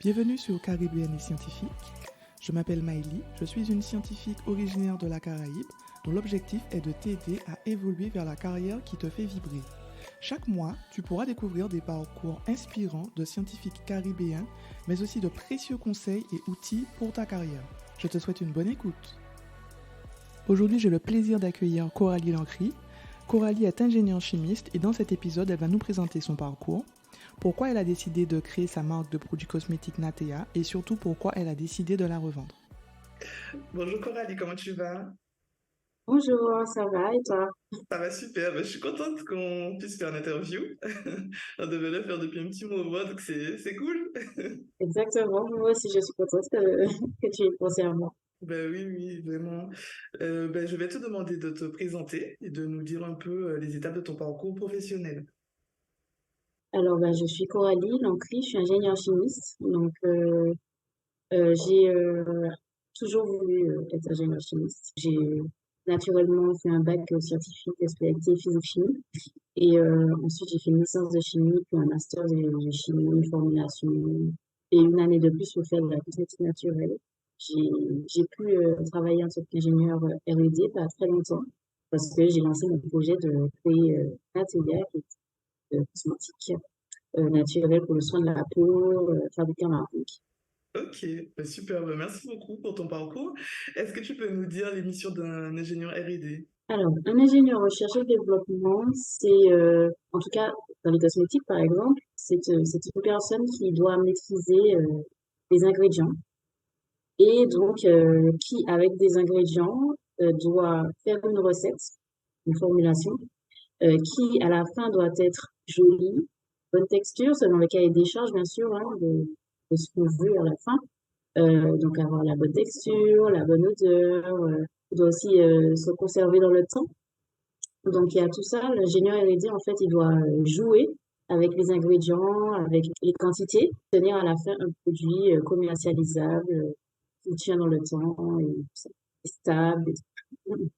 Bienvenue sur Caribéenne et Scientifique. Je m'appelle Maïli, je suis une scientifique originaire de la Caraïbe dont l'objectif est de t'aider à évoluer vers la carrière qui te fait vibrer. Chaque mois, tu pourras découvrir des parcours inspirants de scientifiques caribéens, mais aussi de précieux conseils et outils pour ta carrière. Je te souhaite une bonne écoute. Aujourd'hui, j'ai le plaisir d'accueillir Coralie Lancry. Coralie est ingénieure chimiste et dans cet épisode, elle va nous présenter son parcours, pourquoi elle a décidé de créer sa marque de produits cosmétiques Natea et surtout pourquoi elle a décidé de la revendre. Bonjour Coralie, comment tu vas? Bonjour, ça va et toi? Ça va super, je suis contente qu'on puisse faire l'interview. On devait le faire depuis un petit moment, donc c'est cool. Exactement, moi aussi je suis contente que, que tu aies pensé à moi. Ben oui, oui, vraiment. Je vais te demander de te présenter et de nous dire un peu les étapes de ton parcours professionnel. Alors, je suis Coralie Lancry, je suis ingénieure chimiste. J'ai toujours voulu être ingénieure chimiste. J'ai naturellement fait un bac scientifique spécialité physique-chimie. Et ensuite, j'ai fait une licence de chimie, puis un master de chimie, formulation, et une année de plus pour faire de la cosmétique naturelle. J'ai, j'ai pu travailler en tant qu'ingénieur R&D pas très longtemps, parce que j'ai lancé mon projet de créer un atelier qui est de cosmétique naturelle pour le soin de la peau, fabriqué en Afrique. Ok, super, merci beaucoup pour ton parcours. Est-ce que tu peux nous dire les missions d'un ingénieur R&D? Alors, un ingénieur recherche et développement, c'est, en tout cas, dans les cosmétiques, par exemple, c'est une personne qui doit maîtriser les ingrédients et donc qui, avec des ingrédients, doit faire une recette, une formulation, qui, à la fin, doit être jolie, bonne texture, selon le cahier des charges, bien sûr, hein, de ce qu'on veut à la fin. Donc, avoir la bonne texture, la bonne odeur, il doit aussi se conserver dans le temps. Donc, il y a tout ça. L'ingénieur R&D, en fait, il doit jouer avec les ingrédients, avec les quantités, tenir à la fin un produit commercialisable, qui tient dans le temps et tout ça, et stable. Et tout.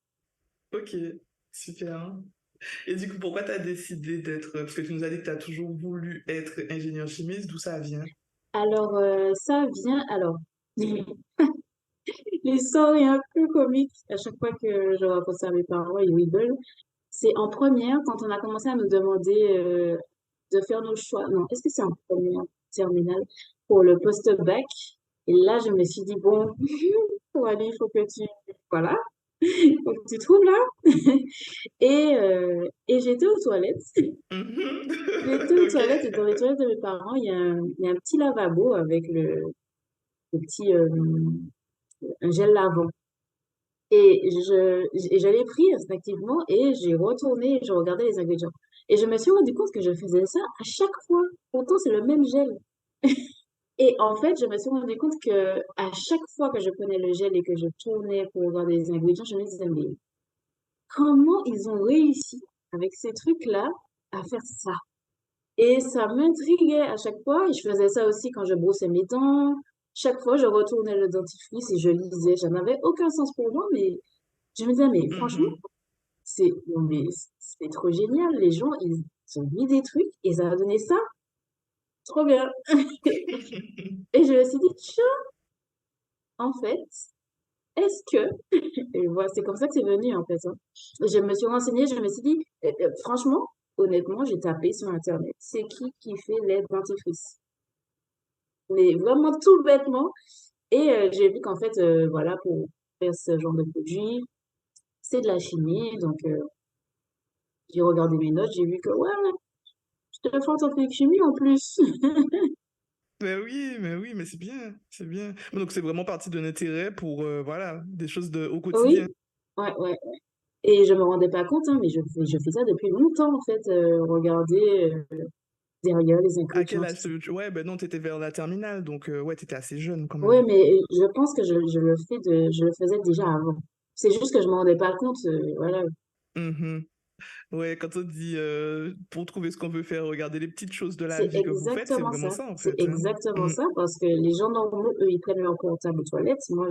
Ok, super. Et du coup, pourquoi tu as décidé d'être... Parce que tu nous as dit que tu as toujours voulu être ingénieur chimiste, d'où ça vient? Alors, ça vient, alors, l'histoire est un peu comique. À chaque fois que je raconte ça à mes parents, ils rigolent. C'est en première, quand on a commencé à nous demander de faire nos choix. Non, est-ce que c'est en première terminale pour le post-bac? Et là, je me suis dit, bon, pour aller, il faut que tu, voilà, faut que tu trouves là. Et j'étais aux toilettes. Mhm. J'étais aux Ok. toilettes et dans les toilettes de mes parents, il y a un petit lavabo avec le petit, un gel lavant. Je l'ai pris instinctivement et j'ai retourné et je regardais les ingrédients. Et je me suis rendu compte que je faisais ça à chaque fois. Pourtant, c'est le même gel. Et en fait, je me suis rendu compte que à chaque fois que je prenais le gel et que je tournais pour regarder les ingrédients, je me disais, mais comment ils ont réussi avec ces trucs-là à faire ça? Et ça m'intriguait à chaque fois. Et je faisais ça aussi quand je brossais mes dents. Chaque fois, je retournais le dentifrice et je lisais. Ça n'avait aucun sens pour moi, mais je me disais, mais franchement, Mhm. non, mais c'est trop génial. Les gens, ils ont mis des trucs et ça a donné ça. Trop bien. Et je me suis dit, tiens, en fait, est-ce que, et voilà, c'est comme ça que c'est venu, en fait, hein. Je me suis renseignée, je me suis dit, franchement, honnêtement, j'ai tapé sur Internet. C'est qui fait les dentifrices? Mais vraiment tout bêtement. Et j'ai vu qu'en fait, voilà, pour faire ce genre de produit, c'est de la chimie. Donc, j'ai regardé mes notes, j'ai vu que, ouais, je te fais en tant que chimie en plus. Mais oui, mais c'est bien, c'est bien. Donc c'est vraiment parti d'un intérêt pour, voilà, des choses au Oui, quotidien. ouais, ouais. Et je me rendais pas compte, hein, mais je fais ça depuis longtemps, en fait, regarder derrière les À quel ingrédients, tout âge ça. Ouais, ben non, t'étais vers la terminale, donc ouais, t'étais assez jeune quand Ouais, même. mais je pense que je le faisais déjà avant. C'est juste que je me rendais pas compte, voilà. Mhm. Ouais, quand on dit pour trouver ce qu'on veut faire, regarder les petites choses de la C'est vie que vous faites, c'est exactement vraiment ça. ça en C'est fait, hein. exactement Mm. ça parce que les gens normaux, eux, ils prennent leur portable aux toilettes. Moi,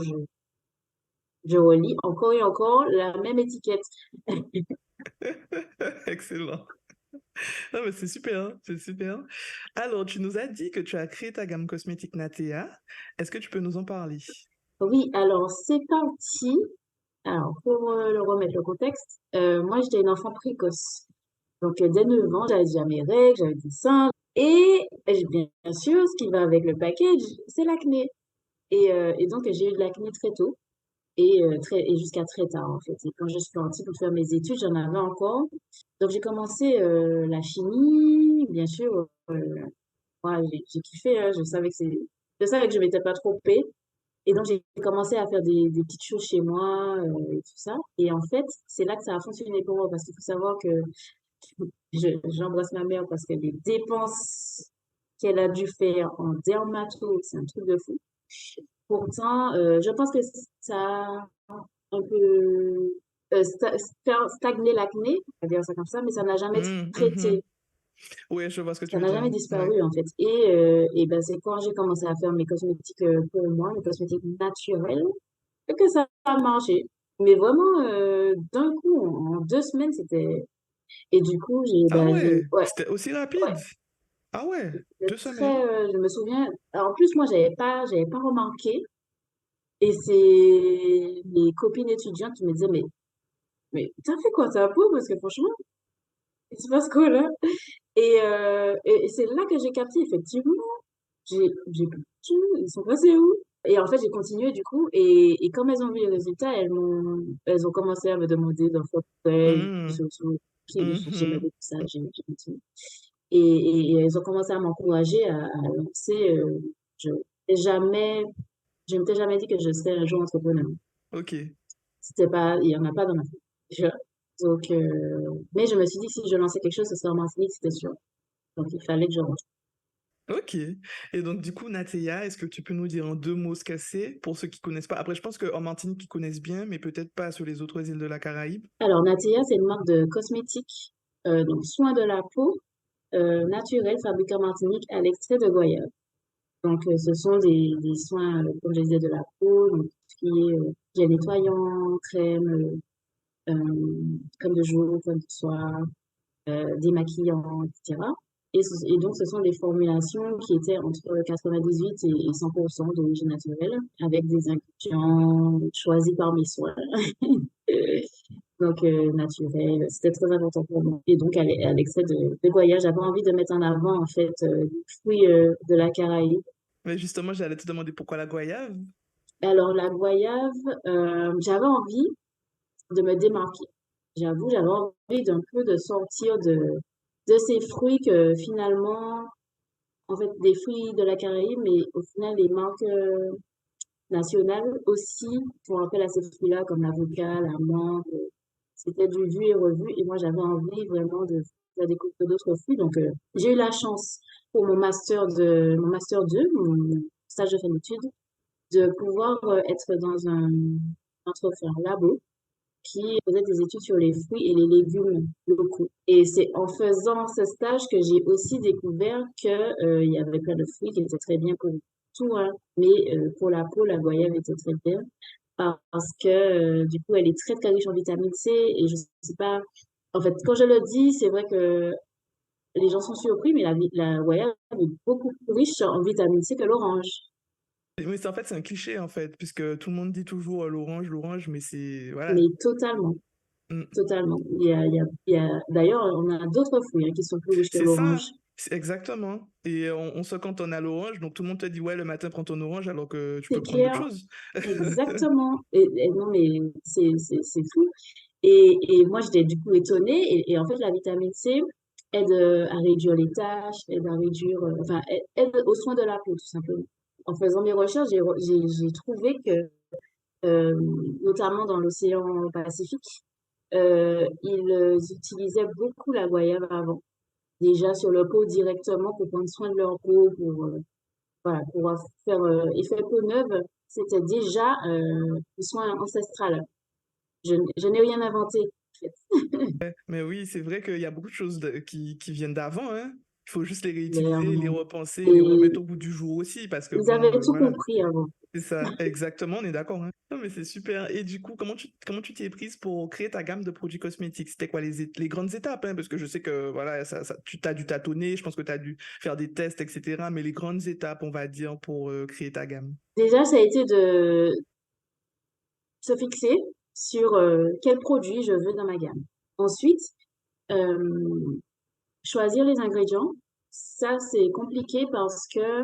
je relis encore et encore la même étiquette. Excellent. Non, mais c'est super, hein, c'est super. Alors, tu nous as dit que tu as créé ta gamme cosmétique Natea. Est-ce que tu peux nous en parler? Oui, alors c'est parti. Alors, pour le remettre le contexte, moi j'étais une enfant précoce. Donc, dès 9 ans, j'avais déjà mes règles, j'avais des seins. Et bien sûr, ce qui va avec le package, c'est l'acné. Et donc, j'ai eu de l'acné très tôt et jusqu'à très tard, en fait. Et quand je suis partie pour faire mes études, j'en avais encore. Donc, j'ai commencé la chimie, bien sûr. Moi, j'ai kiffé, hein, je savais que je m'étais pas trompée. Et donc, j'ai commencé à faire des petites choses chez moi et tout ça. Et en fait, c'est là que ça a fonctionné pour moi parce qu'il faut savoir que j'embrasse ma mère parce que les dépenses qu'elle a dû faire en dermato, c'est un truc de fou. Pourtant, je pense que ça a un peu stagné l'acné, on va dire ça comme ça, mais ça n'a jamais Mhm. traité. Oui, je vois ce que tu Ça veux n'a dire. jamais Ouais. disparu, en fait. Et ben, c'est quand j'ai commencé à faire mes cosmétiques pour moi, mes cosmétiques naturels, que ça a marché. Mais vraiment, d'un coup, en 2 semaines, c'était... Et du coup, Ah ouais, ouais, c'était aussi ouais, rapide. Ah ouais, c'était 2 semaines. très, je me souviens. Alors, en plus, moi, j'avais pas remarqué. Et c'est mes copines étudiantes qui me disaient, mais t'as fait quoi ta peau? Parce que franchement, il se passe quoi là? Et c'est là que j'ai capté, effectivement. J'ai plus de cheveux, ils sont passés où? Et en fait, j'ai continué du coup. Et comme elles ont vu les résultats, elles ont commencé à me demander d'en faire pour elles, Mhm. surtout. J'ai pas Mhm. dit ça, j'ai continué. Et elles ont commencé à m'encourager à lancer. Je n'ai jamais, je ne t'ai jamais dit que je serais un jour entrepreneur. Ok. C'était pas, il y en a pas dans ma vie. Tu vois. Donc, mais je me suis dit, si je lançais quelque chose, ce serait en Martinique, c'était sûr. Donc, il fallait que je rentre. Ok. Et donc, du coup, Natea, est-ce que tu peux nous dire en 2 mots ce que c'est pour ceux qui connaissent pas? Après, je pense qu'en Martinique, ils connaissent bien, mais peut-être pas sur les autres îles de la Caraïbe. Alors, Natea, c'est une marque de cosmétiques, donc soins de la peau, naturels, fabriqués en Martinique à l'extrait de goyave. Donc, ce sont des soins, comme je disais, de la peau, donc tout ce qui est gel nettoyant, crème de jour, crème de soir, démaquillant, etc. Et donc, ce sont des formulations qui étaient entre 98 et 100% d'origine naturelle, avec des ingrédients choisis par mes soins. Donc, naturel, c'était très important pour moi. Et donc, à l'extrait de goya, j'avais envie de mettre en avant, en fait, les fruits de la Caraïbe. Mais justement, j'allais te demander pourquoi la goyave. Alors, la goyave, j'avais envie de me démarquer. J'avoue, j'avais envie d'un peu de sortir de ces fruits que finalement, en fait, des fruits de la Caraïbe, mais au final, les marques nationales aussi font appel à ces fruits-là, comme l'avocat, la mangue. C'était du vu et revu. Et moi, j'avais envie vraiment de faire découvrir d'autres fruits. Donc, j'ai eu la chance pour mon master 2, mon stage de fin d'études, de pouvoir être dans un labo qui faisait des études sur les fruits et les légumes locaux. Et c'est en faisant ce stage que j'ai aussi découvert que il y avait plein de fruits qui étaient très bien pour tout, hein. Mais pour la peau, la goyave était très bien parce que du coup, elle est très très riche en vitamine C et je sais pas. En fait, quand je le dis, c'est vrai que les gens sont surpris, mais la goyave est beaucoup plus riche en vitamine C que l'orange. Mais en fait, c'est un cliché, en fait, puisque tout le monde dit toujours l'orange, l'orange, mais c'est... Voilà. Mais totalement, Mm. totalement. D'ailleurs, on a d'autres fruits hein, qui sont plus riches que C'est ça, l'orange. c'est exactement. Et on se cantonne à l'orange, donc tout le monde te dit, ouais, le matin, prends ton orange, alors que tu peux C'est prendre d'autres clair, choses. exactement. Et non, mais c'est fou. Et moi, j'étais du coup étonnée. Et en fait, la vitamine C aide à réduire les taches, aide à réduire, enfin, aide aux soins de la peau, tout simplement. En faisant mes recherches, j'ai trouvé que, euh, notamment dans l'océan Pacifique, ils utilisaient beaucoup la goyave avant. Déjà sur leur peau directement pour prendre soin de leur peau, voilà, pour faire effet peau neuve, c'était déjà le soin ancestral. Je n'ai rien inventé, en fait. Mais oui, c'est vrai qu'il y a beaucoup de choses qui viennent d'avant, hein. faut juste les réutiliser, les clairement. repenser, les Et remettre au goût du jour aussi, parce que ils bon, avaient tout voilà. compris avant. C'est ça, exactement, on est d'accord, hein. Non, mais c'est super. Et du coup, comment tu t'y es prise pour créer ta gamme de produits cosmétiques? C'était quoi les grandes étapes, hein? Parce que je sais que voilà, tu t'as dû tâtonner, je pense que tu as dû faire des tests, etc. Mais les grandes étapes, on va dire, pour créer ta gamme. Déjà, ça a été de se fixer sur quel produit je veux dans ma gamme. Ensuite, euh, choisir les ingrédients. Ça, c'est compliqué parce que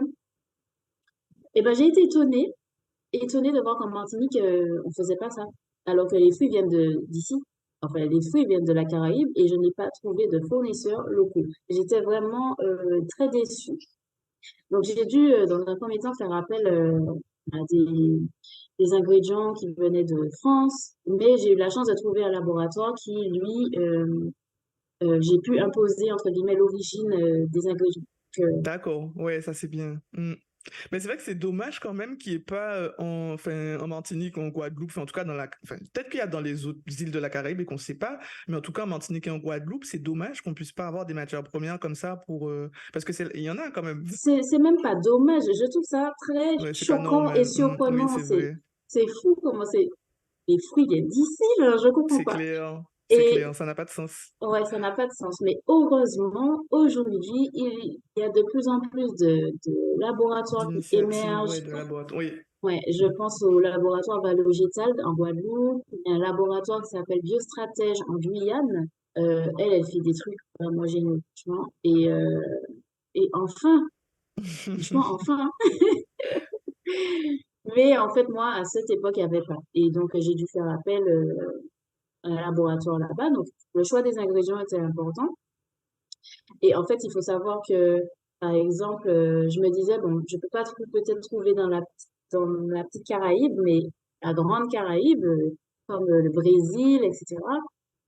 eh ben, j'ai été étonnée de voir qu'en Martinique, on faisait pas ça. Alors que les fruits viennent d'ici. Enfin, les fruits viennent de la Caraïbe et je n'ai pas trouvé de fournisseurs locaux. J'étais vraiment très déçue. Donc, j'ai dû, dans un premier temps, faire appel à des ingrédients qui venaient de France, mais j'ai eu la chance de trouver un laboratoire qui, lui, j'ai pu imposer, entre guillemets, l'origine des ingrédients. Donc, D'accord, ouais, ça c'est bien. Mm. Mais c'est vrai que c'est dommage quand même qu'il n'y ait pas enfin, en Martinique, en Guadeloupe, enfin, en tout cas enfin, peut-être qu'il y a dans les autres îles de la Caraïbe et qu'on ne sait pas, mais en tout cas en Martinique et en Guadeloupe, c'est dommage qu'on puisse pas avoir des matières premières comme ça pour parce que il y en a quand même. c'est même pas dommage. Je trouve ça très Ouais, c'est pas choquant et normal. Mm, oui, surprenant. c'est vrai. C'est fou comment les fruits viennent d'ici, là, je comprends pas. C'est Et clair, ça n'a pas de sens. ouais, ça n'a pas de sens. Mais heureusement, aujourd'hui, il y a de plus en plus de laboratoires qui D'initiative, ouais, émergent. de laboratoire. Oui. Ouais, je pense au laboratoire Valogétal en Guadeloupe. Il y a un laboratoire qui s'appelle Biostratège en Guyane. Elle fait des trucs vraiment géniaux, franchement. Et enfin, franchement, enfin. Mais en fait, moi, à cette époque, il n'y avait pas. Et donc, j'ai dû faire appel à un laboratoire là-bas. Donc, le choix des ingrédients était important. Et en fait, il faut savoir que, par exemple, je me disais, bon, je peux pas peut-être trouver dans la petite Caraïbe, mais la grande Caraïbe, comme le Brésil, etc.,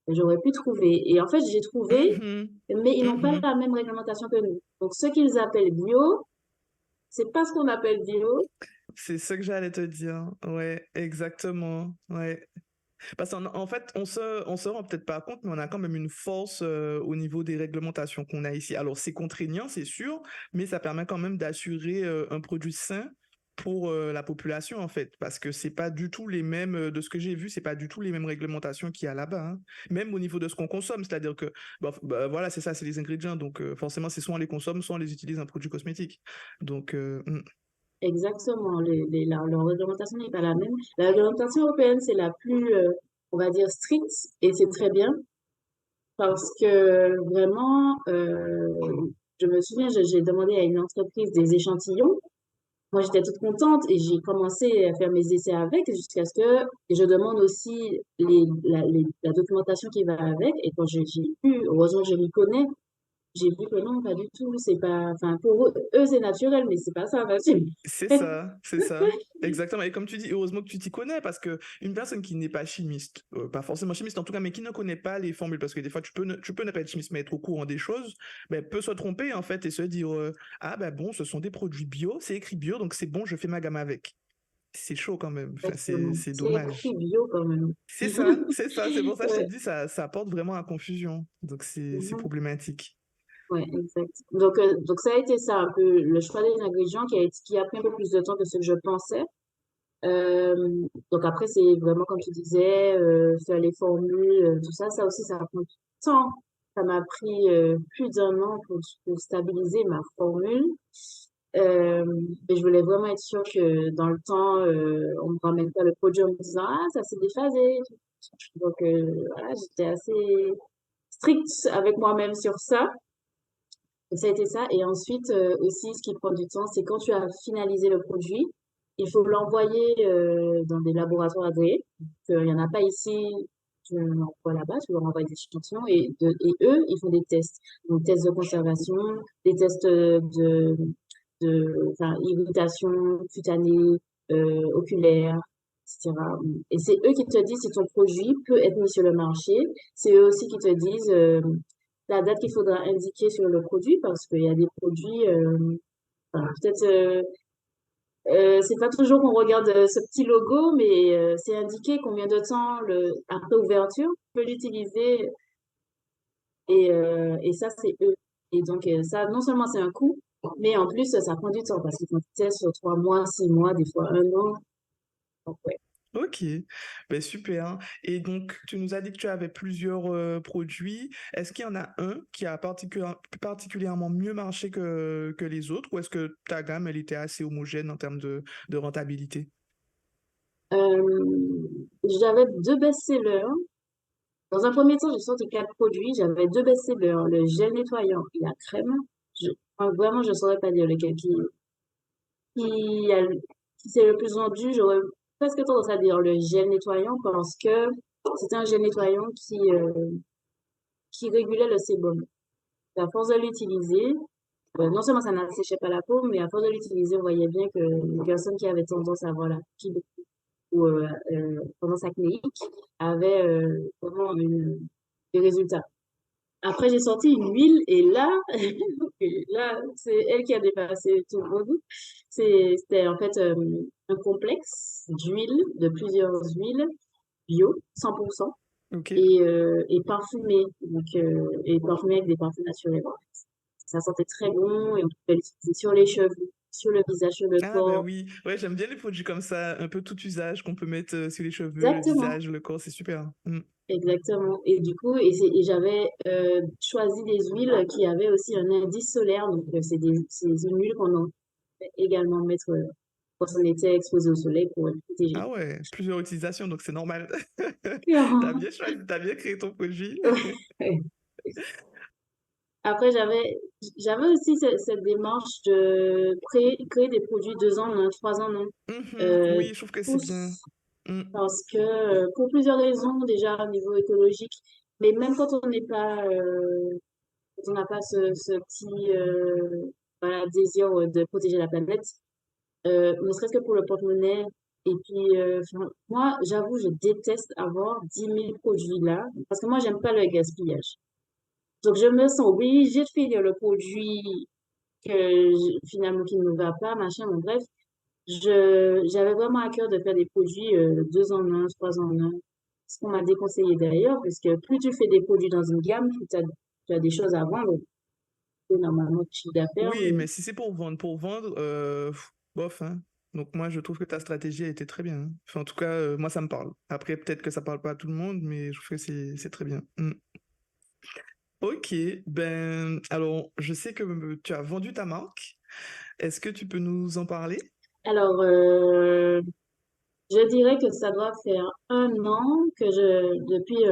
j'aurais pu trouver. Et en fait, j'ai trouvé, Mhm. mais ils n'ont pas Mhm. la même réglementation que nous. Donc, ce qu'ils appellent bio, c'est pas ce qu'on appelle bio. C'est ce que j'allais te dire. Ouais, exactement. Ouais. Parce qu'en fait, on se rend peut-être pas compte, mais on a quand même une force au niveau des réglementations qu'on a ici. Alors, c'est contraignant, c'est sûr, mais ça permet quand même d'assurer un produit sain pour la population, en fait. Parce que c'est pas du tout les mêmes, de ce que j'ai vu, c'est pas du tout les mêmes réglementations qu'il y a là-bas, hein. Même au niveau de ce qu'on consomme. C'est-à-dire que, bah, voilà, c'est ça, c'est les ingrédients. Donc, forcément, c'est soit on les consomme, soit on les utilise en produit cosmétique. Donc, Exactement. Leur réglementation n'est pas la même. La réglementation européenne, c'est la plus, on va dire, stricte, et c'est très bien. Parce que vraiment, je me souviens, j'ai demandé à une entreprise des échantillons. Moi, j'étais toute contente et j'ai commencé à faire mes essais avec jusqu'à ce que et je demande aussi la documentation qui va avec. Et quand j'ai vu, heureusement, je m'y connais, j'ai vu que non, pas du tout. C'est pas, enfin, pour eux, c'est naturel, mais c'est pas ça, naturel. c'est ça, exactement. Et comme tu dis, heureusement que tu t'y connais, parce que une personne qui n'est pas chimiste, pas forcément chimiste en tout cas, mais qui ne connaît pas les formules, parce que des fois tu peux ne pas être chimiste, mais être au courant des choses, ben, peut se tromper en fait et se dire ah ben bon, ce sont des produits bio, c'est écrit bio, donc c'est bon, je fais ma gamme avec. C'est chaud quand même, enfin, c'est Exactement. c'est C'est écrit dommage. bio quand même. C'est pour ça que je te Ouais. dis, ça apporte vraiment à confusion, donc c'est Mhm. problématique. Ouais, exact. Donc ça a été ça, un peu le choix des ingrédients qui a pris un peu plus de temps que ce que je pensais. Euh, donc après, c'est vraiment, comme tu disais, faire les formules, tout ça. Ça aussi, ça prend du temps. Ça m'a pris plus d'un an pour stabiliser ma formule. Euh, mais je voulais vraiment être sûre que dans le temps, on me ramène pas le produit en me disant, ah, ça s'est déphasé. Donc voilà, j'étais assez stricte avec moi-même sur ça. Donc, ça a été ça. Et ensuite, aussi, ce qui prend du temps, c'est quand tu as finalisé le produit, il faut l'envoyer dans des laboratoires agréés. Donc, il n'y en a pas ici, tu l'envoies là-bas, tu leur envoies des échantillons et eux, ils font des tests. Donc, tests de conservation, des tests enfin, irritation cutanée, oculaire, etc. Et c'est eux qui te disent si ton produit peut être mis sur le marché. C'est eux aussi qui te disent la date qu'il faudra indiquer sur le produit parce qu'il y a des produits, enfin, peut-être, c'est pas toujours qu'on regarde ce petit logo, mais c'est indiqué combien de temps après ouverture, on peut l'utiliser et ça, c'est eux. Et donc, ça, non seulement c'est un coût, mais en plus, ça prend du temps parce qu'ils font des tests sur 3 mois, 6 mois, des fois un an. Donc, ouais. Ok, ben super. Et donc, tu nous as dit que tu avais plusieurs produits. Est-ce qu'il y en a un qui a particulièrement mieux marché que les autres, ou est-ce que ta gamme, elle était assez homogène en termes de rentabilité? J'avais 2 best-sellers. Dans un premier temps, j'ai sorti 4 produits. J'avais 2 best-sellers, le gel nettoyant et la crème. Enfin, vraiment, je ne saurais pas dire lequel qui, a, qui s'est le plus vendu. J'aurais presque tendance à dire le gel nettoyant parce que c'était un gel nettoyant qui régulait le sébum. À force de l'utiliser, non seulement ça n'asséchait pas la peau, mais à force de l'utiliser, on voyait bien que les personnes qui avaient tendance à avoir la peau ou tendance acnéique avaient vraiment des résultats. Après, j'ai sorti une huile et là, et là, c'est elle qui a dépassé tout le monde. C'était en fait un complexe d'huile, de plusieurs huiles bio, 100%, Ok. et parfumées, donc, et parfumées avec des parfums naturels. Ça sentait très bon et on pouvait l'utiliser sur les cheveux, sur le visage, sur le Ah ben corps. oui, ouais, j'aime bien les produits comme ça, un peu tout usage qu'on peut mettre sur les cheveux, le Exactement, visage, le corps, c'est super. Mm. exactement. Et du coup, et j'avais choisi des huiles qui avaient aussi un indice solaire. Donc, c'est une huile qu'on peut également mettre quand on était exposé au soleil pour être protégé. Ah ouais, plusieurs utilisations, donc c'est normal. T'as Clairement. bien choisi, t'as bien créé ton produit. Ouais. Après, j'avais aussi cette démarche de créer des produits 2 ans en un, 3 ans en un. Mhm, Euh, oui, je trouve que c'est bien. tous Mm. parce que pour plusieurs raisons, déjà au niveau écologique, mais même quand on n'est pas, quand on n'a pas ce petit voilà, désir de protéger la planète, ne serait-ce que pour le porte-monnaie. Et puis, enfin, moi, j'avoue, je déteste avoir 10 000 produits là, parce que moi, j'aime pas le gaspillage. Donc, je me sens obligée de finir le produit finalement qui ne me va pas, machin, bon, bref. J'avais vraiment à cœur de faire des produits 2 ans en un, 3 ans en un. Ce qu'on m'a déconseillé d'ailleurs, parce que plus tu fais des produits dans une gamme, plus tu as des choses à vendre, et normalement, tu chiffre d'affaires, Oui, mais mais si c'est pour vendre, bof, hein. Donc moi, je trouve que ta stratégie a été très bien, hein. Enfin, en tout cas, moi, ça me parle. Après, peut-être que ça parle pas à tout le monde, mais je trouve que c'est très bien. Mm. Ok, ben, alors, je sais que tu as vendu ta marque. Est-ce que tu peux nous en parler? alors, je dirais que ça doit faire un an que depuis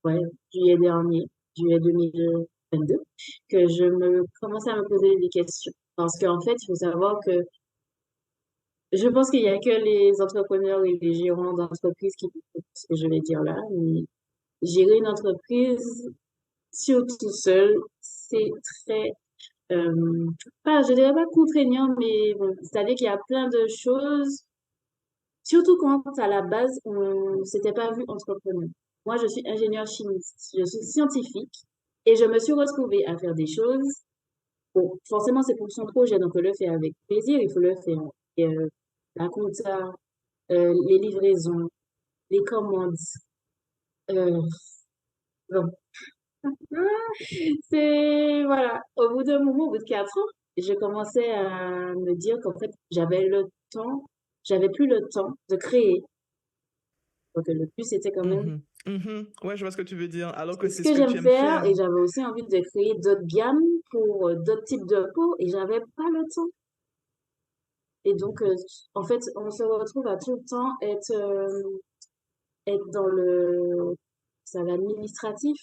ouais, juillet dernier, juillet 2022, que je me commençais à me poser des questions. Parce qu'en fait, il faut savoir que je pense qu'il n'y a que les entrepreneurs et les gérants d'entreprise qui font ce que je vais dire là. Mais gérer une entreprise, surtout seul, c'est très, pas, je dirais pas contraignant, mais bon, c'est-à-dire qu'il y a plein de choses. Surtout quand à la base, on s'était pas vu entrepreneur. Moi, je suis ingénieure chimiste, je suis scientifique et je me suis retrouvée à faire des choses. Bon, forcément, c'est pour son projet, donc on le fait avec plaisir, il faut le faire. Et, la compta, les livraisons, les commandes. euh, bon. Voilà. Au bout d'un moment, au bout de 4 ans, je commençais à me dire qu'en fait, j'avais plus le temps de créer. Donc, le but, c'était quand même Mhm, mhm. Ouais, je vois ce que tu veux dire. Alors que c'est ce c'est ce que que tu j'aime aimes faire et faire. j'avais aussi envie de créer d'autres gammes pour d'autres types de peau et j'avais pas le temps. Et donc, en fait, on se retrouve à tout le temps être dans ça, l'administratif,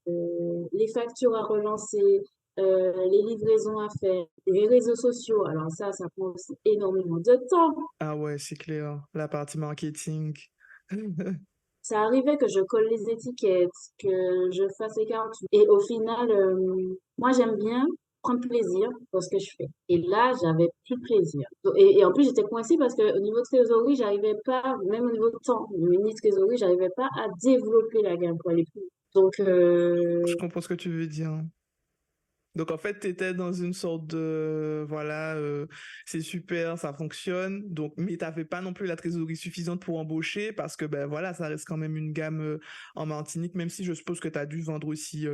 les factures à relancer, les livraisons à faire, les réseaux sociaux. Alors ça prend aussi énormément de temps. Ah ouais, c'est clair. La partie marketing. Ça arrivait que je colle les étiquettes, que je fasse les cartes. Et au final, moi, j'aime bien prendre plaisir dans ce que je fais. Et là, j'avais plus de plaisir. Et en plus, j'étais coincée parce que au niveau de trésorerie, j'arrivais pas, même au niveau de temps, au niveau de trésorerie, j'arrivais pas à développer la gamme pour aller plus. Donc, Je comprends ce que tu veux dire. Donc en fait, tu étais dans une sorte de voilà, c'est super, ça fonctionne. Donc, mais t'avais pas non plus la trésorerie suffisante pour embaucher parce que ben voilà, ça reste quand même une gamme en Martinique, même si je suppose que tu as dû vendre aussi,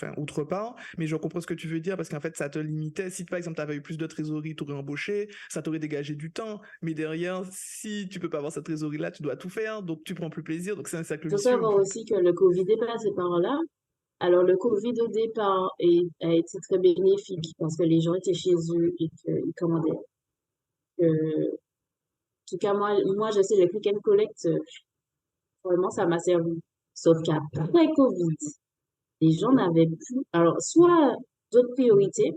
enfin autre part. Mais je comprends ce que tu veux dire parce qu'en fait, ça te limitait. Si par exemple tu avais eu plus de trésorerie, tu aurais embauché, ça t'aurait dégagé du temps. Mais derrière, si tu peux pas avoir cette trésorerie là, tu dois tout faire, donc tu prends plus plaisir. Donc c'est un cercle Il faut vicieux en savoir fait. aussi que le Covid est passé par là. Alors, le Covid au départ a été très bénéfique parce que les gens étaient chez eux et qu'ils commandaient. En tout cas, moi, je sais, le click and collect, vraiment, ça m'a servi. Sauf qu'après Covid, les gens n'avaient plus, alors, soit d'autres priorités,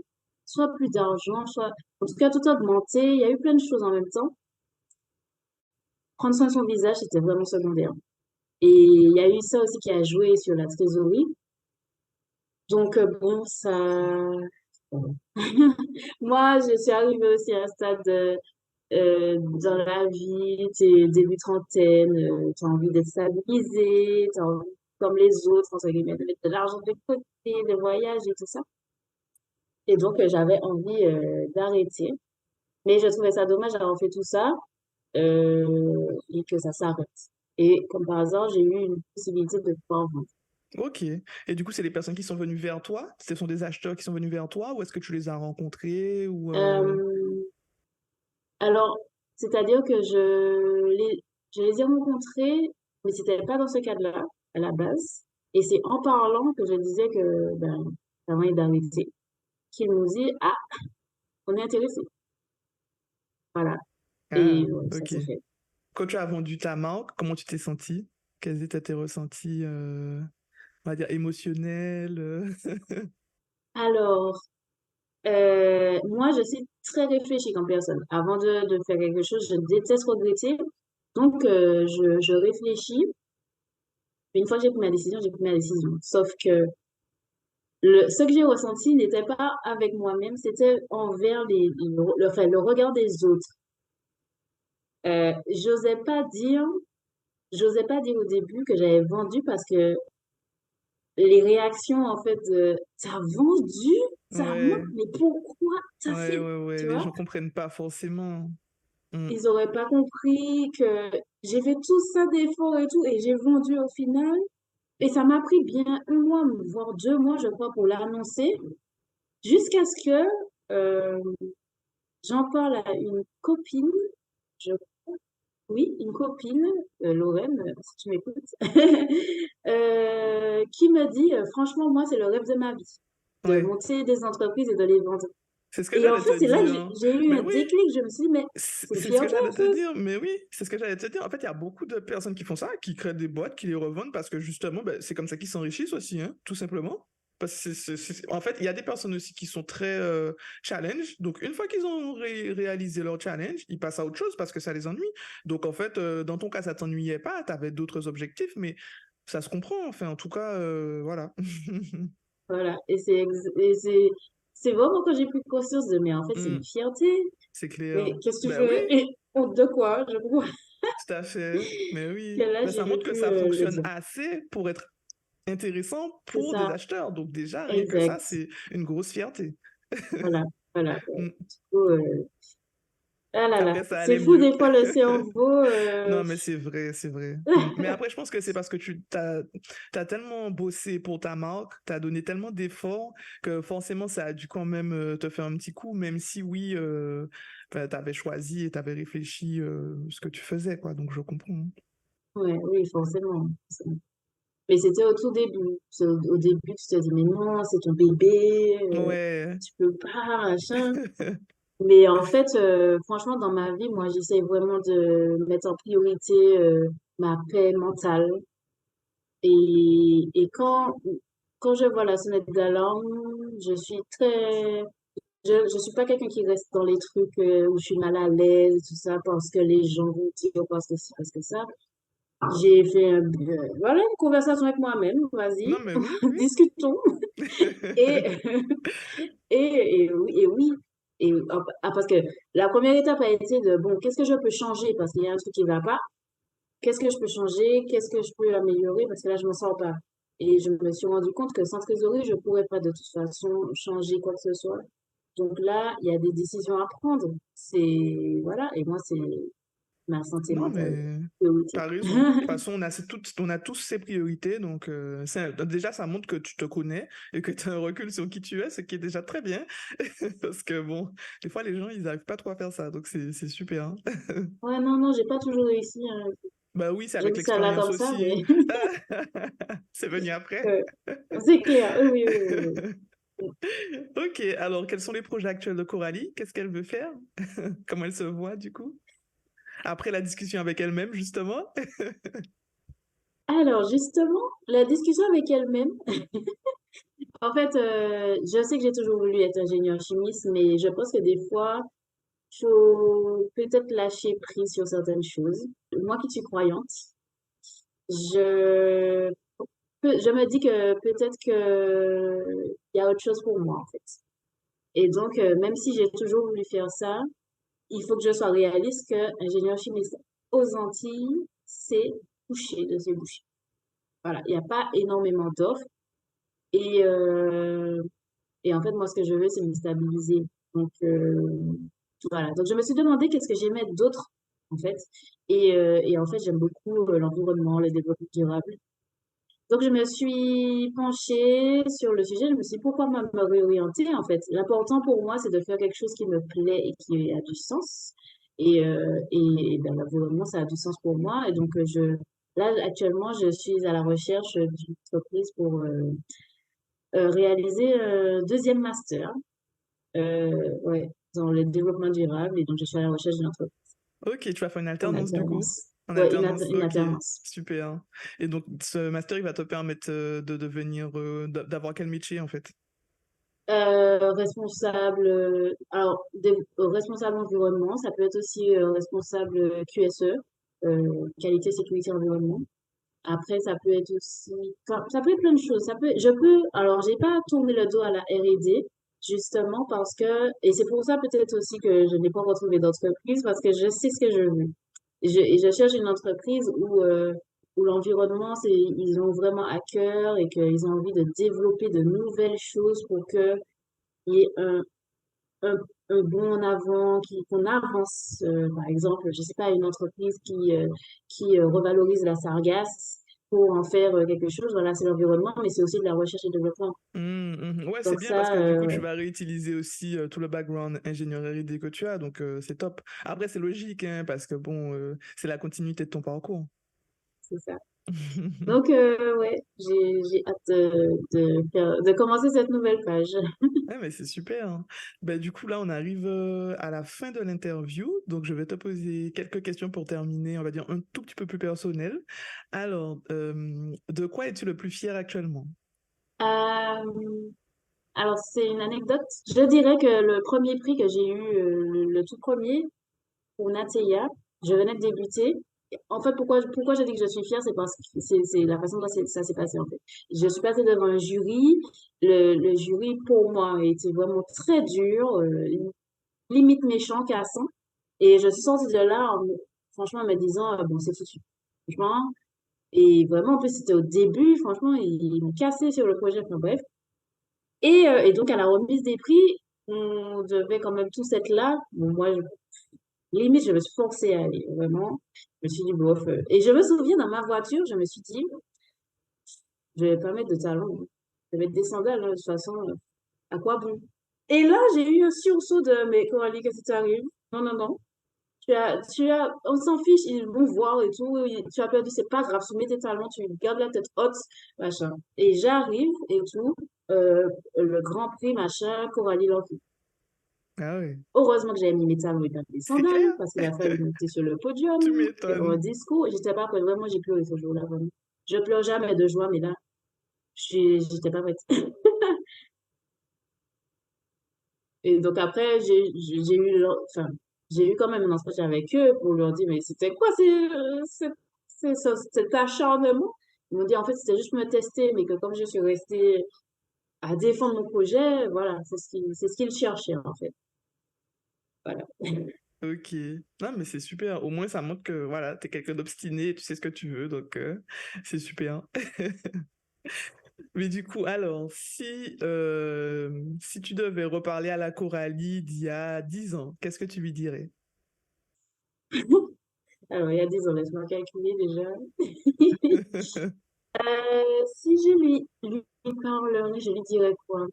soit plus d'argent, soit, en tout cas, tout a augmenté. Il y a eu plein de choses en même temps. Prendre soin de son visage, c'était vraiment secondaire. Et il y a eu ça aussi qui a joué sur la trésorerie. Donc, bon, ça, moi, je suis arrivée aussi à un stade dans la vie, t'es début trentaine, t'as envie d'être stabilisé, t'as envie, comme les autres, entre guillemets, de mettre de l'argent de côté, des voyages et tout ça. Et donc, j'avais envie d'arrêter. Mais je trouvais ça dommage d'avoir fait tout ça et que ça s'arrête. Et comme par hasard, j'ai eu une possibilité de pouvoir vendre. Ok. Et du coup, c'est les personnes qui sont venues vers toi? Ce sont des acheteurs qui sont venus vers toi ou est-ce que tu les as rencontrés ou Euh, alors, c'est-à-dire que je les ai rencontrés, mais c'était pas dans ce cadre-là, à la base. Et c'est en parlant que je disais que, ben, avant d'arrêter, qu'ils nous dit, ah, on est intéressé. Voilà. Et Ah, ça ok. s'est fait. Quand tu as vendu ta marque, comment tu t'es senti? Quels étaient tes ressentis, on va dire, émotionnels? Alors, moi, je suis très réfléchie comme personne. Avant de faire quelque chose, je déteste regretter. Donc, je réfléchis. Une fois que j'ai pris ma décision, j'ai pris ma décision. Sauf que ce que j'ai ressenti n'était pas avec moi-même, c'était envers enfin, le regard des autres. Euh, j'osais pas dire, j'osais pas dire au début que j'avais vendu parce que les réactions, en fait, t'as vendu, Ouais, mais pourquoi t'as ouais, fait, ouais, ouais. tu Les vois? gens comprennent pas forcément. Mm. Ils auraient pas compris que j'ai fait tout ça d'efforts et tout, et j'ai vendu au final. Et ça m'a pris bien un mois, voire 2 mois, je crois, pour l'annoncer, jusqu'à ce que euh, j'en parle à une copine, je, oui, une copine, Lorraine, si tu m'écoutes, qui me dit, franchement, moi, c'est le rêve de ma vie, de Ouais. monter des entreprises et de les vendre. C'est ce que Et en j'allais fait, te c'est là que dire. j'ai eu Mais un oui, déclic. Je me suis dit, mais c'est une c'est ce que fierté j'allais un te peu. dire. Mais oui, c'est ce que j'allais te dire. En fait, il y a beaucoup de personnes qui font ça, qui créent des boîtes, qui les revendent parce que justement, ben, c'est comme ça qu'ils s'enrichissent aussi, hein, tout simplement. Parce que en fait, il y a des personnes aussi qui sont très challenge. Donc, une fois qu'ils ont réalisé leur challenge, ils passent à autre chose parce que ça les ennuie. Donc, en fait, dans ton cas, ça t'ennuyait pas, tu avais d'autres objectifs, mais ça se comprend. Enfin, en tout cas, voilà. Voilà. C'est vraiment quand j'ai pris conscience de, mais en fait, c'est Hmm, une fierté. c'est clair. Mais qu'est-ce que tu Ben oui, fais? Et honte de quoi? Je comprends. tout à fait. Mais Que oui. là, Ben, ça j'ai montre que pu ça le fonctionne dire. assez pour être intéressant C'est pour des ça. acheteurs. Donc déjà, rien que ça, Exact. c'est une grosse fierté. Voilà. Voilà. Mm. Du coup, ah là là. Après, ça C'est allait fou, mieux. des fois, le cerveau. Non, mais c'est vrai, c'est vrai. Mm. Mais après, je pense que c'est parce que t'as tellement bossé pour ta marque, t'as donné tellement d'efforts que forcément, ça a dû quand même te faire un petit coup, même si oui, ben, t'avais choisi et t'avais réfléchi ce que tu faisais, quoi. Donc, je comprends. Ouais, oui, forcément. Mais c'était au tout début. Au début, tu te dis, mais non, c'est ton bébé, Ouais. tu peux pas, machin. Mais en fait, franchement, dans ma vie, moi, j'essaie vraiment de mettre en priorité ma paix mentale. Et quand je vois la sonnette d'alarme, je suis très... Je suis pas quelqu'un qui reste dans les trucs où je suis mal à l'aise, tout ça, parce que les gens vont dire, parce que ci, parce que ça. J'ai fait voilà, une conversation avec moi-même, vas-y, Non, mais oui, oui. discutons. Et, et oui, parce que la première étape a été de, bon, qu'est-ce que je peux changer parce qu'il y a un truc qui va pas. Qu'est-ce que je peux changer? Qu'est-ce que je peux améliorer? Parce que là, je me sens pas. Et je me suis rendu compte que sans trésorerie, je pourrais pas de toute façon changer quoi que ce soit. Donc là, il y a des décisions à prendre. C'est, voilà, et moi, c'est ma santé Non, mentale mais priorité. t'as raison. De toute façon, on a tous ces priorités, donc déjà, ça montre que tu te connais et que tu as un recul sur qui tu es, ce qui est déjà très bien. Parce que bon, des fois, les gens, ils n'arrivent pas trop à faire ça, donc c'est super, hein. Ouais, non, non, j'ai pas toujours réussi, hein. Bah oui, c'est J'ai avec dit ça là l'expérience comme ça, mais aussi. C'est venu après. euh, c'est clair. Oui, oui, oui, oui, oui. Ok, alors quels sont les projets actuels de Coralie? Qu'est-ce qu'elle veut faire? Comment elle se voit du coup? Après la discussion avec elle-même, justement. Alors, justement, la discussion avec elle-même. En fait, je sais que j'ai toujours voulu être ingénieur chimiste, mais je pense que des fois, faut peut-être lâcher prise sur certaines choses. Moi qui suis croyante, je, je me dis que peut-être que il y a autre chose pour moi, en fait. Et donc, même si j'ai toujours voulu faire ça, il faut que je sois réaliste que ingénieur chimiste aux Antilles, c'est bouché de ces bouchées. Voilà, il n'y a pas énormément d'offres. Et, euh, et en fait, moi, ce que je veux, c'est me stabiliser. Donc, voilà. Donc, je me suis demandé qu'est-ce que j'aimais d'autre, en fait. Et en fait, j'aime beaucoup l'environnement, le développement durable. Donc, je me suis penchée sur le sujet. Je me suis dit, pourquoi me réorienter, en fait? L'important pour moi, c'est de faire quelque chose qui me plaît et qui a du sens. Et l'environnement, ça a du sens pour moi. Et donc, là, actuellement, je suis à la recherche d'une entreprise pour réaliser un deuxième master, ouais, dans le développement durable. Et donc, je suis à la recherche d'une entreprise Ok, tu vas faire une en alternance du coup. alternance. En Ouais, alternance, une ok, alternance. super. Et donc, ce master, il va te permettre de devenir, d'avoir quel métier en fait? Responsable, responsable environnement, ça peut être aussi responsable QSE, qualité, sécurité, environnement. Après, ça peut être aussi, enfin, ça peut être plein de choses. Alors, j'ai pas tourné le dos à la R&D, justement parce que, et c'est pour ça peut-être aussi que je n'ai pas retrouvé d'entreprise, parce que je sais ce que je veux. Et je cherche une entreprise où l'environnement, ils ont vraiment à cœur et qu'ils ont envie de développer de nouvelles choses pour que il y ait un, un bond en avant, qu'on avance. Par exemple, je sais pas, une entreprise qui revalorise la sargasse pour en faire quelque chose. Voilà, c'est l'environnement, mais c'est aussi de la recherche et développement. Ouais, c'est Donc bien parce ça, que du coup, tu vas réutiliser aussi tout le background ingénierie R&D que tu as, donc c'est top. Après, c'est logique, hein, parce que bon, c'est la continuité de ton parcours. c'est ça. Donc, ouais, j'ai hâte de commencer cette nouvelle page. Ouais, mais c'est super, hein. Ben, du coup, là, on arrive à la fin de l'interview. Donc, je vais te poser quelques questions pour terminer, on va dire un tout petit peu plus personnel. Alors, de quoi es-tu le plus fier actuellement? Euh, alors, c'est une anecdote. Je dirais que le premier prix que j'ai eu, le tout premier, pour Nateya, je venais de débuter. En fait, pourquoi je dis que je suis fière, c'est parce que c'est la façon dont ça s'est passé, en fait. Je suis passée devant un jury. Le jury, pour moi, était vraiment très dur, limite méchant, cassant. Et je suis sortie de là, franchement, en me disant, bon, c'est foutu. Franchement. Et vraiment, en plus, c'était au début, franchement, ils m'ont cassé sur le projet. Enfin, bref. Et donc, à la remise des prix, on devait quand même tous être là. Bon, moi, limite, je me suis forcée à aller, vraiment. Je me suis dit, bof. Et je me souviens, dans ma voiture, je me suis dit, je vais pas mettre de talons, hein. Je vais mettre des sandales, hein, de toute façon, à quoi bon? Et là, j'ai eu un sursaut de, mais Coralie, qu'est-ce qui t'arrive? Non, non, non. On s'en fiche, ils vont voir et tout. Tu as perdu, c'est pas grave. Tu mets tes talons, tu gardes la tête haute, machin. Et j'arrive et tout, le Grand Prix, machin, Coralie Lanfy. Ah ouais, Heureusement que j'avais mis mes talons et pas des c'est sandales, clair, parce qu'il a fallu monter sur le podium, tu faire un m'étonnes. discours. J'étais pas prête. Vraiment, j'ai pleuré ce jour-là, vraiment. Je pleure jamais de joie, mais là, j'étais pas prête. Et donc après, enfin, j'ai eu quand même un entretien avec eux pour leur dire, mais c'était quoi cet acharnement? Ils m'ont dit, en fait, c'était juste me tester, mais que comme je suis restée à défendre mon projet, voilà, c'est ce qu'ils cherchaient, en fait. Voilà. Ok. Non, mais c'est super. Au moins, ça montre que voilà, t'es quelqu'un d'obstiné, tu sais ce que tu veux, donc c'est super. Mais du coup, alors, si tu devais reparler à la Coralie d'il y a 10 ans, qu'est-ce que tu lui dirais? Alors, il y a 10 ans, laisse-moi calculer déjà. Si je lui parlerais, je lui dirais quoi?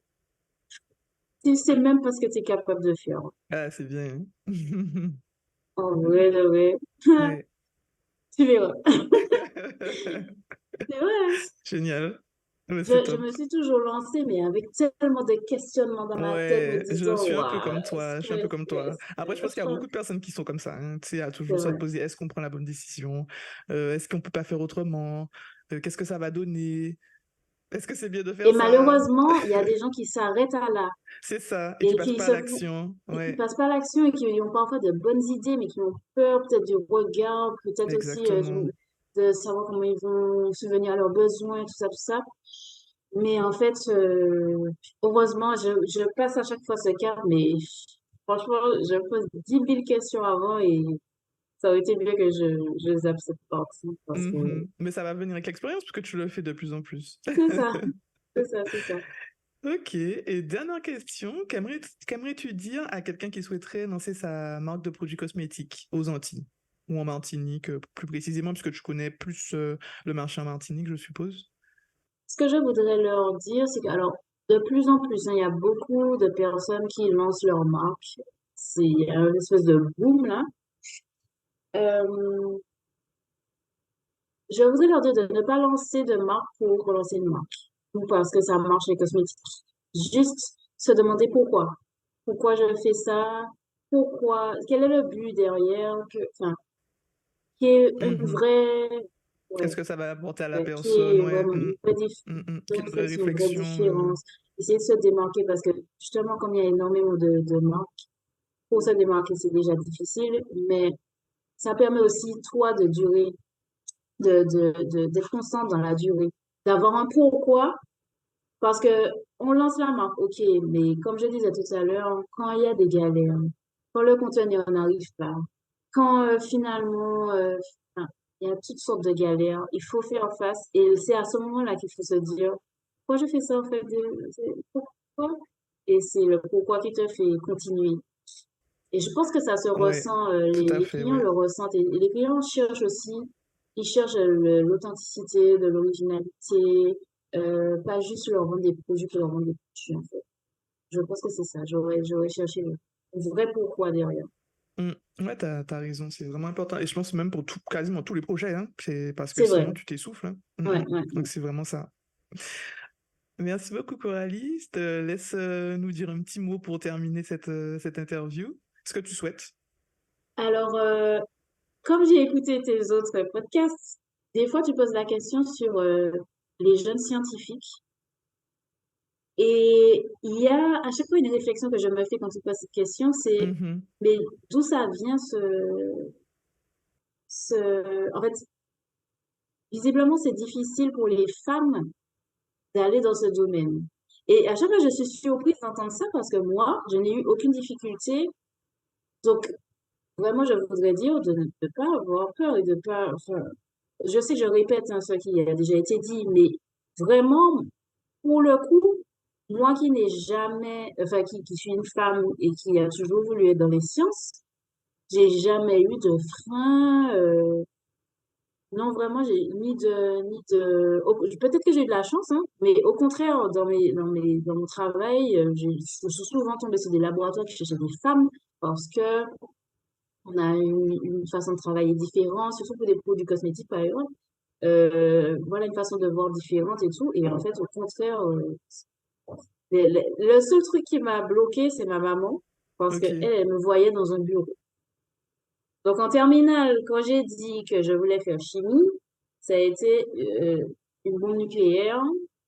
Tu sais même pas ce que tu es capable de faire. Ah, c'est bien. Hein. En vrai, de vrai. Ouais. Tu verras. C'est vrai, hein. Génial. Ouais, c'est Je top. me suis toujours lancée, mais avec tellement de questionnements dans ma tête, me Ouais, je disant, suis un peu waouh, comme toi. Je suis un peu comme toi. Après, je pense qu'il y a beaucoup de personnes qui sont comme ça. Hein. Tu sais, à c'est toujours se vrai. poser, est-ce qu'on prend la bonne décision? Est-ce qu'on peut pas faire autrement? Qu'est-ce que ça va donner? Est-ce que c'est bien de Et faire ça? malheureusement, il y a des gens qui s'arrêtent à là C'est ça. Et qui et passent qui pas à se, l'action. qui Ouais, passent pas à l'action et qui ont parfois de bonnes idées, mais qui ont peur peut-être du regard, peut-être aussi exactement. de savoir comment ils vont subvenir à leurs besoins, tout ça, tout ça. Mais en fait, heureusement, je passe à chaque fois ce cap, mais franchement, je me pose 10 000 questions avant et ça aurait été bien que je zappe cette partie parce que Mhm. Mais ça va venir avec l'expérience puisque tu le fais de plus en plus. c'est ça, c'est ça, c'est ça. Ok. Et dernière question, qu'aimerais-tu dire à quelqu'un qui souhaiterait lancer sa marque de produits cosmétiques aux Antilles ou en Martinique, plus précisément, puisque tu connais plus le marché en Martinique, je suppose. Ce que je voudrais leur dire, c'est que, alors, de plus en plus, hein, il y a beaucoup de personnes qui lancent leur marque. C'est un espèce de boom, là. Euh, je voudrais leur dire de ne pas lancer de marque pour relancer une marque. Ou parce que ça marche les cosmétiques. Juste se demander pourquoi. Pourquoi je fais ça? Pourquoi? Quel est le but derrière? Enfin, qui est une Mhm. vraie, Qu'est-ce ouais, que ça va apporter à la ouais, qui personne? est Ouais. vraiment une vraie Qui est une vraie une vraie réflexion. différence. Essayer de se démarquer parce que justement, comme il y a énormément de marques, pour se démarquer, c'est déjà difficile, mais ça permet aussi, toi, de durer, d'être constant dans la durée, d'avoir un pourquoi, parce que on lance la marque, ok, mais comme je disais tout à l'heure, quand il y a des galères, quand le conteneur n'arrive pas, quand finalement, enfin, il y a toutes sortes de galères, il faut faire face et c'est à ce moment-là qu'il faut se dire, pourquoi je fais ça en fait, pourquoi? Et c'est le pourquoi qui te fait continuer. Et je pense que ça se Ouais, ressent, tout à les fait, clients ouais. le ressentent et les clients cherchent aussi, ils cherchent l'authenticité, de l'originalité, pas juste leur vendre des produits pour leur vendre des produits en fait. Je pense que c'est ça, j'aurais cherché le vrai pourquoi derrière. Mm. Ouais, t'as raison, c'est vraiment important. Et je pense même pour quasiment tous les projets, hein, c'est parce que C'est vrai, sinon tu t'essouffles. Hein. ouais, ouais. Donc c'est vraiment ça. Merci beaucoup, Coralie. Je te laisse nous dire un petit mot pour terminer cette interview. Ce que tu souhaites. Alors, comme j'ai écouté tes autres podcasts, des fois tu poses la question sur les jeunes scientifiques. Et il y a à chaque fois une réflexion que je me fais quand tu poses cette question, c'est Mhm. mais d'où ça vient en fait, visiblement c'est difficile pour les femmes d'aller dans ce domaine. Et à chaque fois je suis surprise d'entendre ça parce que moi, je n'ai eu aucune difficulté. Donc vraiment, je voudrais dire de ne pas avoir peur et de pas, enfin, je sais que je répète hein, ce qui a déjà été dit, mais vraiment, pour le coup, moi qui n'ai jamais, enfin, qui suis une femme et qui a toujours voulu être dans les sciences, j'ai jamais eu de frein. Non, vraiment, j'ai peut-être que j'ai eu de la chance, hein, mais au contraire, dans mon travail, je suis souvent tombée sur des laboratoires qui cherchaient des femmes parce que on a une façon de travailler différente, surtout pour des produits cosmétiques, par exemple. Voilà une façon de voir différente et tout. Et en fait, au contraire, le seul truc qui m'a bloqué, c'est ma maman, parce que Ok. elle me voyait dans un bureau. Donc en terminale, quand j'ai dit que je voulais faire chimie, ça a été une bombe nucléaire.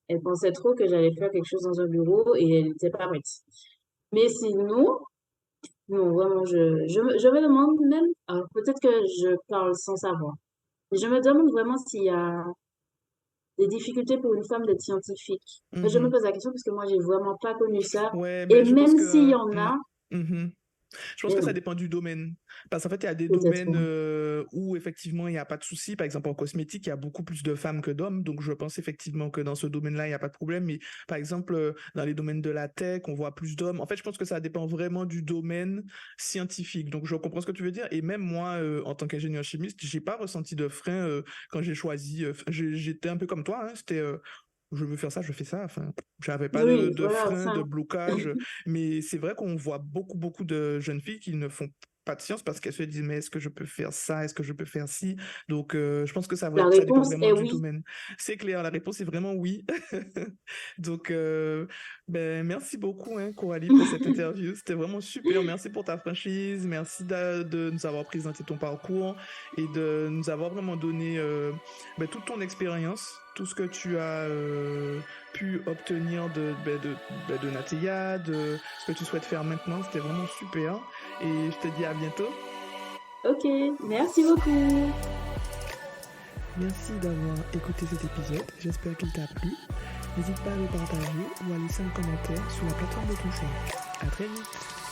Elle pensait trop que j'allais faire quelque chose dans un bureau et elle n'était pas prête. Mais sinon, non, vraiment, je me demande même, alors peut-être que je parle sans savoir, mais je me demande vraiment s'il y a des difficultés pour une femme d'être scientifique. Je me Mhm. pose la question parce que moi, j'ai vraiment pas connu ça. Ouais, Et mais je pense même s'il y que... en a, Mhm. Je pense que ça dépend du domaine. Parce qu'en fait, il y a des Peut-être, domaines oui. où effectivement, il n'y a pas de souci. Par exemple, en cosmétique, il y a beaucoup plus de femmes que d'hommes. Donc, je pense effectivement que dans ce domaine-là, il n'y a pas de problème. Mais par exemple, dans les domaines de la tech, on voit plus d'hommes. En fait, je pense que ça dépend vraiment du domaine scientifique. Donc, je comprends ce que tu veux dire. Et même moi, en tant qu'ingénieur chimiste, j'ai pas ressenti de frein quand j'ai choisi. J'étais un peu comme toi. Hein, c'était je veux faire ça, je fais ça. Enfin, j'avais pas Oui, de voilà, frein, ça. de blocage. Mais c'est vrai qu'on voit beaucoup, beaucoup de jeunes filles qui ne font pas de science parce qu'elles se disent, mais est-ce que je peux faire ça? Est-ce que je peux faire ci? Donc, je pense que La ça dépend réponse vraiment est du oui. domaine. C'est clair, la réponse est vraiment oui. Donc, ben, merci beaucoup, hein, Coralie, pour cette interview. C'était vraiment super. Merci pour ta franchise. Merci de nous avoir présenté ton parcours et de nous avoir vraiment donné ben, toute ton expérience, tout ce que tu as pu obtenir de Natia, de ce que tu souhaites faire maintenant. C'était vraiment super. Et je te dis à bientôt. Ok, merci beaucoup. Merci d'avoir écouté cet épisode. J'espère qu'il t'a plu. N'hésite pas à le partager ou à laisser un commentaire sur la plateforme de ton choix. À très vite.